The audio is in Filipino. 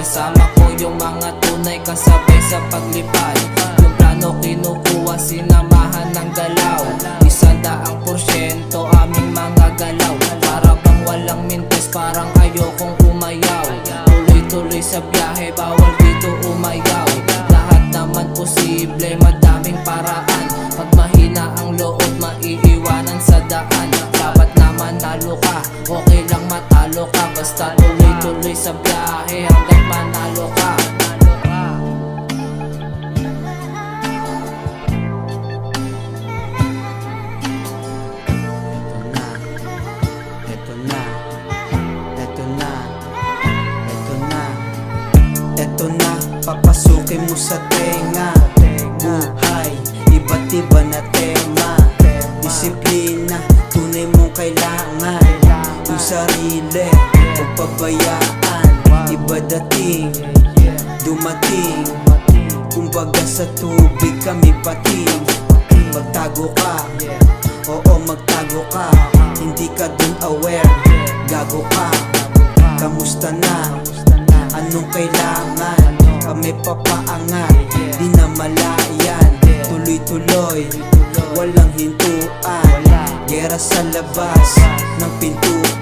Kasama ko yung mga tunay kasabay sa paglipad. Yung plano kinukuha, sinamahan ng galaw. 100% aming mga galaw. Para bang walang mintes, parang ayokong umayaw. Tuloy-tuloy sa biyahe, bawal dito umayaw. Lahat naman posible, madaming paraan. Pag mahina ang loob, maiiwanan sa daan. Dapat naman talo ka, okay lang matalo ka. Basta tuloy-tuloy sa biyahe hanggang manalo ka. Eto na, papasukin mo sa tenga. Buhay, iba't iba na tema. Disiplina, tunay mong kailangan. Yung sarili, huwag pabayaan. Iba dating, dumating. Kumbaga sa tubig kami pating. Magtago ka, oo magtago ka. Hindi ka dun aware, gago ka. Kamusta na? Anong kailangan? Kami papaangat, di na malayan. Tuloy-tuloy, walang hintuan. Gera sa labas ng pintuan.